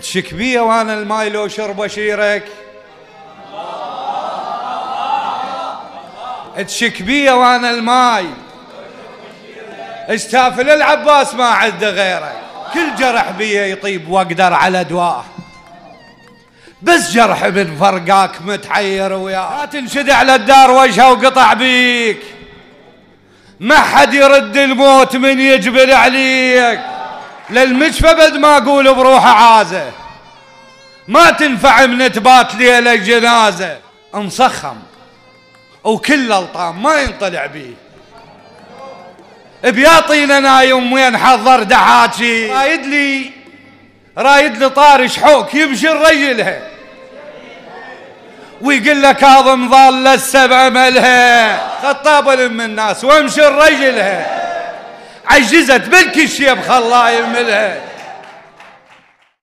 تشك بيه وانا الماي لو شرب اشيرك، تشك بيه وانا الماي استافل العباس ما عد غيرك. كل جرح بيه يطيب واقدر على دواه، بس جرح من فرقاك متحير وياه. لا تنشد على الدار وجهه وقطع بيك، ما حد يرد الموت من يجبر عليك. للمشفى بد ما اقول بروحه عازه، ما تنفع من تبات ليله جنازه. مصخم وكل الطام ما ينطلع بيه، بياطينا نايم وين حضر دحاتي. رايد لي طارش حوك يمشي الرجلها، ويقول لك كاظم ظل السبع ملها. خطاب لم الناس وامشي الرجلها، عجزت بالكشيب خلا يملها.